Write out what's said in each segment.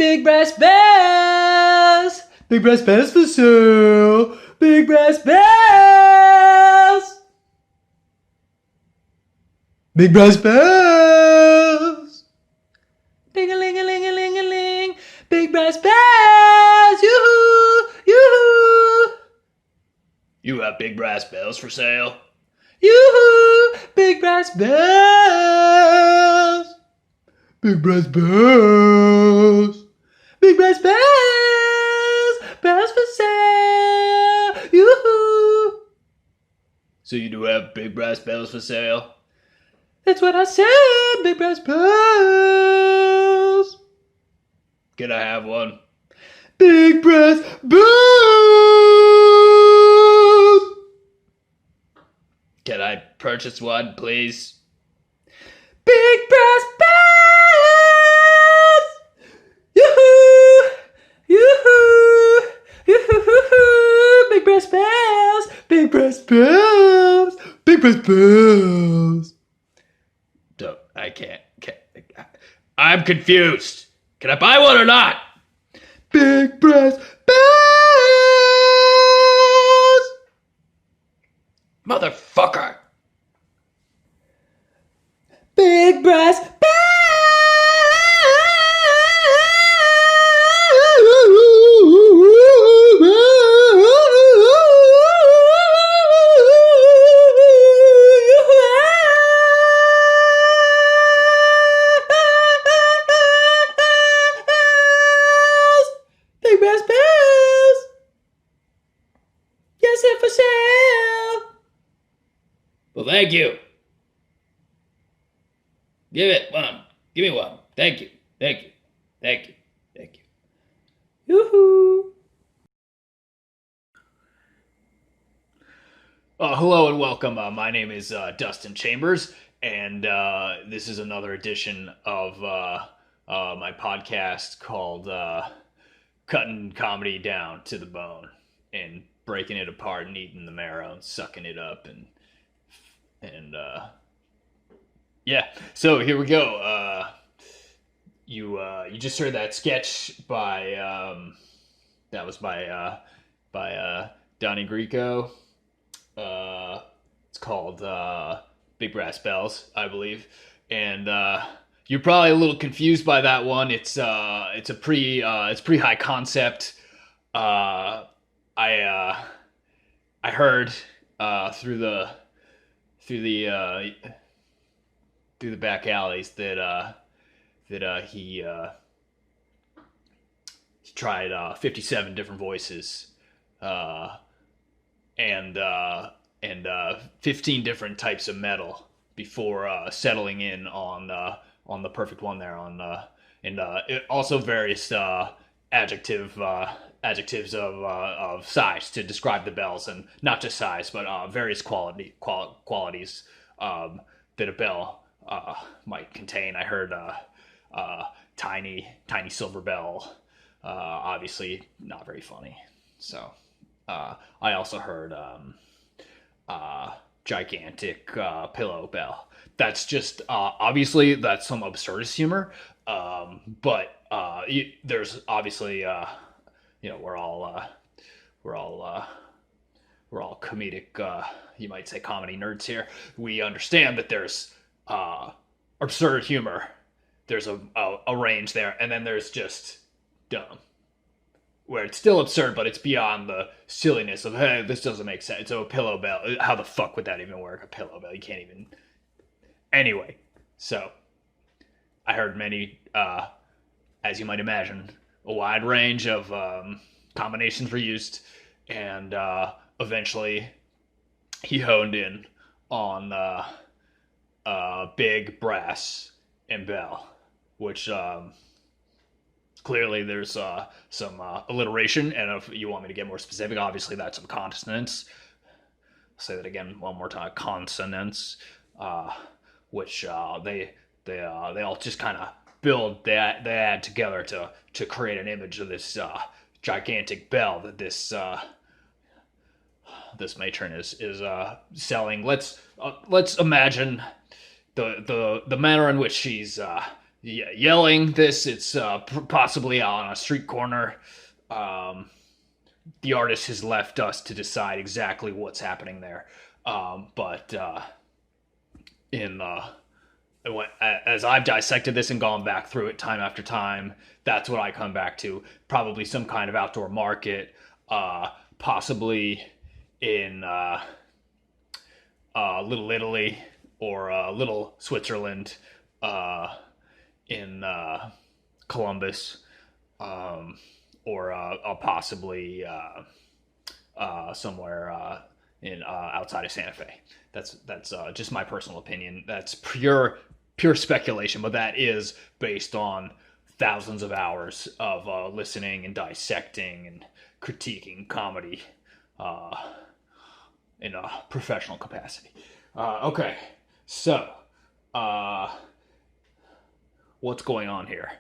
Big brass bells! Big brass bells for sale! Big brass bells! Big brass bells! Ding-a-ling-a-ling-a-ling-a-ling! Big brass bells! Yoo-hoo! Yoo-hoo! You have big brass bells for sale? Yoo-hoo! Big brass bells! Big brass bells! Big brass bells! Bells for sale! Yoo-hoo! So you do have big brass bells for sale? That's what I said! Big brass bells! Can I have one? Big brass bells! Can I purchase one, please? Big brass bells! Yoo-hoo! Yoo-hoo! Yoo-hoo! Big brass bells! Big brass bells! Big brass bells! No, I can't. I'm confused. Can I buy one or not? Big brass bells! Motherfucker! Big brass bells! Big brass bells! Yes, they're for sale! Well, thank you. Give it one. Give me one. Thank you. Thank you. Thank you. Thank you. Yoo-hoo! Hello and welcome. My name is Dustin Chambers, and this is another edition of my podcast called Cutting Comedy Down to the Bone and breaking it apart and eating the marrow and sucking it up and yeah. So here we go. You just heard that sketch by that was by Donnie Greco. It's called Big Brass Bells, I believe, and you're probably a little confused by that one. It's pretty high concept. I heard through the back alleys that he tried 57 different voices and 15 different types of metal before settling in on the perfect one there and also various adjectives of size to describe the bells, and not just size but various qualities that a bell might contain. I heard tiny silver bell, obviously not very funny. So I also heard gigantic pillow bell. That's just obviously that's some absurdist humor, but there's obviously we're all comedic, you might say comedy nerds here. We understand that there's absurd humor. There's a range there, and then there's just dumb, where it's still absurd, but it's beyond the silliness of, hey, this doesn't make sense. So a pillow bell, how the fuck would that even work? A pillow bell, you can't even. Anyway, so I heard many, as you might imagine, a wide range of combinations were used, and eventually he honed in on big brass and bell, which clearly there's some alliteration, and if you want me to get more specific, obviously that's some consonants. I'll say that again one more time: consonants, which they all just kind of build, they add together to create an image of this gigantic bell that this matron is selling. Let's imagine the manner in which she's yelling this. It's possibly on a street corner. The artist has left us to decide exactly what's happening there. But in as I've dissected this and gone back through it time after time, that's what I come back to. Probably some kind of outdoor market, possibly in Little Italy or Little Switzerland, in Columbus, or possibly somewhere in outside of Santa Fe. That's just my personal opinion. That's pure speculation, but that is based on thousands of hours of listening and dissecting and critiquing comedy in a professional capacity. Okay, so what's going on here?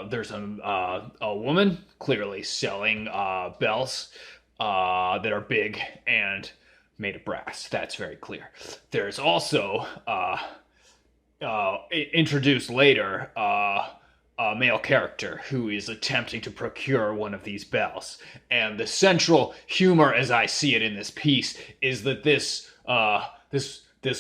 There's a woman clearly selling bells that are big and made of brass. That's very clear. There's also introduced later a male character who is attempting to procure one of these bells. And the central humor, as I see it in this piece, is that this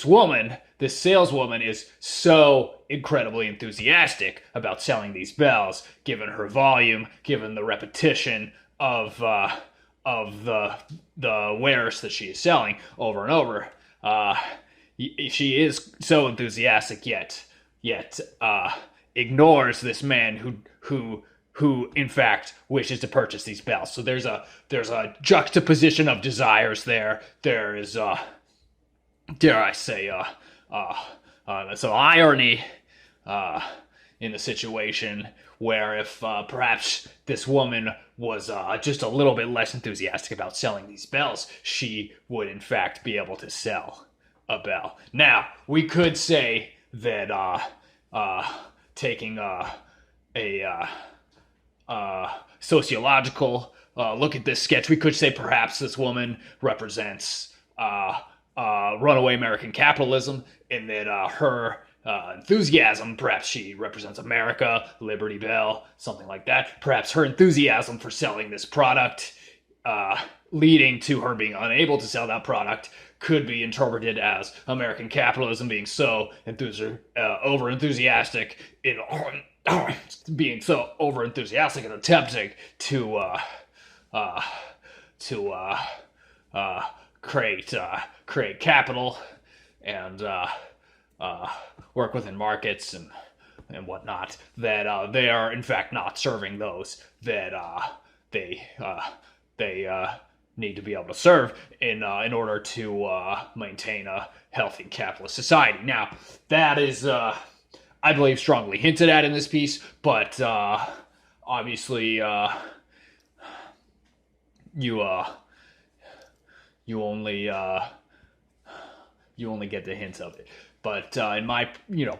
woman, this saleswoman, is so incredibly enthusiastic about selling these bells, given her volume, given the repetition of the wares that she is selling over and over. She is so enthusiastic, yet ignores this man who in fact wishes to purchase these bells. So there's a juxtaposition of desires there. There is dare I say some irony in the situation, where if perhaps this woman was just a little bit less enthusiastic about selling these bells, she would in fact be able to sell a bell. Now, we could say that taking a sociological look at this sketch, we could say perhaps this woman represents runaway American capitalism, and that her enthusiasm, perhaps she represents America, Liberty Bell, something like that. Perhaps her enthusiasm for selling this product, leading to her being unable to sell that product, could be interpreted as American capitalism being so over enthusiastic in being so over enthusiastic and attempting to create capital and work within markets and whatnot, that they are in fact not serving those that they need to be able to serve in order to maintain a healthy capitalist society. Now, that is, I believe, strongly hinted at in this piece, but obviously you only get the hints of it. But in my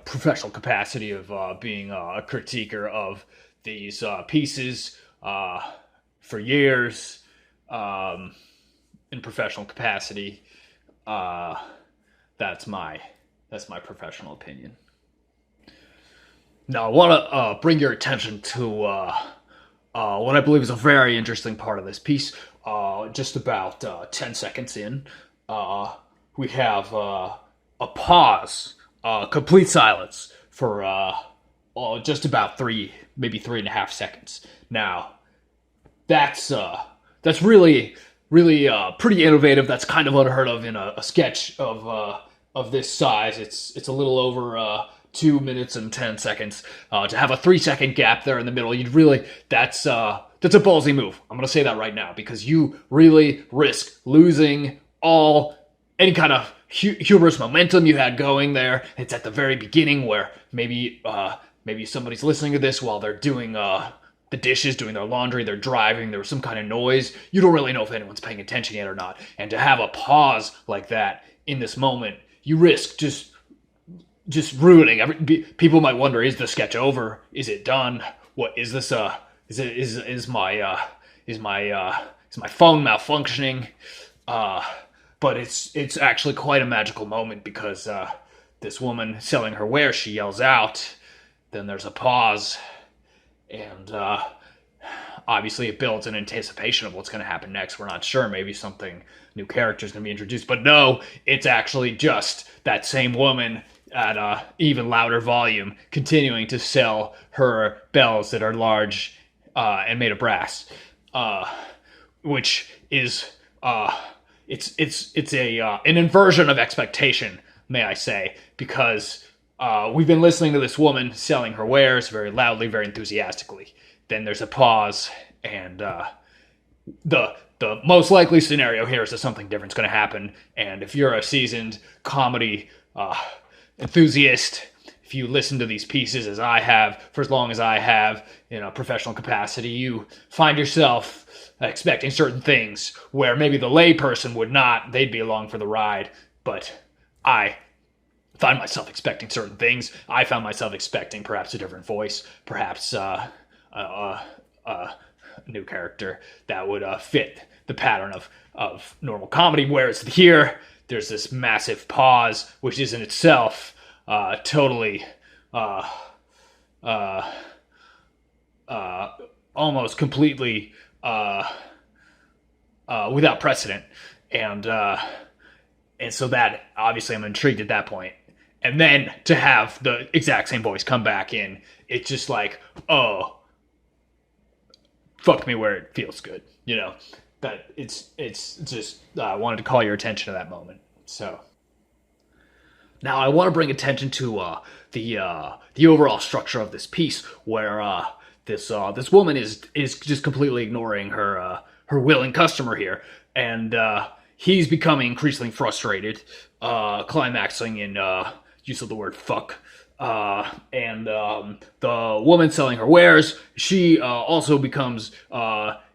professional capacity of being a critiquer of these pieces for years, in professional capacity, that's my professional opinion. Now, I want to bring your attention to what I believe is a very interesting part of this piece. Just about 10 seconds in, we have a pause, complete silence for just about maybe 3.5 seconds. Now, that's really pretty innovative. That's kind of unheard of in a sketch of this size. It's a little over 2 minutes and 10 seconds. To have a 3-second gap there in the middle, that's a ballsy move. I'm going to say that right now, because you really risk losing any kind of humorous momentum you had going there. It's at the very beginning, where maybe somebody's listening to this while they're doing the dishes, doing their laundry, they're driving, there was some kind of noise. You don't really know if anyone's paying attention yet or not. And to have a pause like that in this moment, you risk just ruining. People might wonder, is the sketch over? Is it done? What is this? Is my phone malfunctioning? But it's actually quite a magical moment, because this woman selling her wares, she yells out, Then there's a pause, and obviously it builds in anticipation of what's going to happen next. We're not sure. Maybe something new character is going to be introduced, but no, it's actually just that same woman at a even louder volume, continuing to sell her bells that are large and made of brass, which is it's an inversion of expectation, may I say, because we've been listening to this woman selling her wares very loudly, very enthusiastically. Then there's a pause, and the most likely scenario here is that something different's going to happen. And if you're a seasoned comedy enthusiast, if you listen to these pieces as I have for as long as I have in a professional capacity, you find yourself expecting certain things where maybe the layperson would not. They'd be along for the ride, but I find myself expecting certain things. I found myself expecting perhaps a different voice, perhaps a new character that would fit the pattern of normal comedy, whereas here there's this massive pause, which is in itself totally almost completely without precedent, and so that obviously I'm intrigued at that point. And then to have the exact same voice come back in, it's just like, oh, fuck me where it feels good, you know. That it's just I wanted to call your attention to that moment. So now I want to bring attention to the overall structure of this piece, where this woman is just completely ignoring her willing customer here, and he's becoming increasingly frustrated, climaxing in use of the word fuck. And the woman selling her wares, she also becomes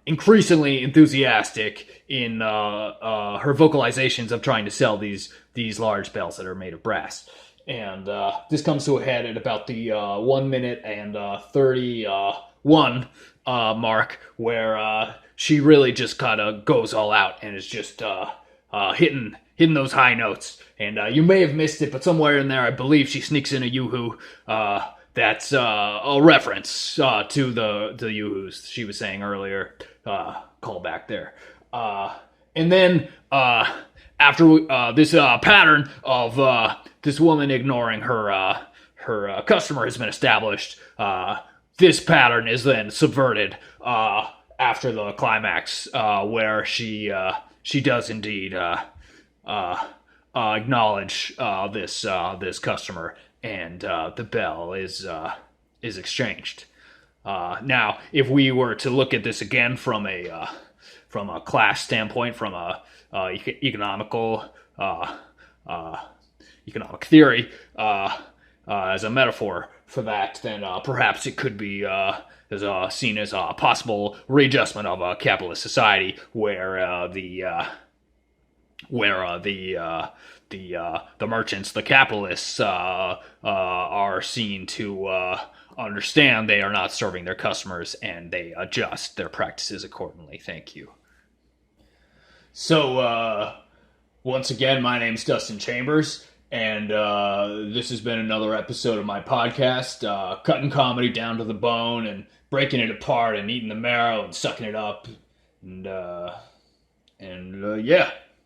increasingly enthusiastic in her vocalizations of trying to sell these large bells that are made of brass. And this comes to a head at about the 1 minute and 31 mark, where she really just kind of goes all out and is just hitting those high notes. And you may have missed it, but somewhere in there, I believe she sneaks in a yoo-hoo. That's a reference to the yoo-hoos she was saying earlier. Call back there. And then after this pattern of this woman ignoring her customer has been established, this pattern is then subverted after the climax, where she does indeed acknowledge this customer, and the bell is exchanged. Now, if we were to look at this again from a class standpoint, from a economic theory, as a metaphor for that, then perhaps it could be seen as a possible readjustment of a capitalist society where the merchants, the capitalists, are seen to understand they are not serving their customers, and they adjust their practices accordingly. Thank you. So, once again, my name's Dustin Chambers, and this has been another episode of my podcast, cutting comedy down to the bone and breaking it apart and eating the marrow and sucking it up, and yeah.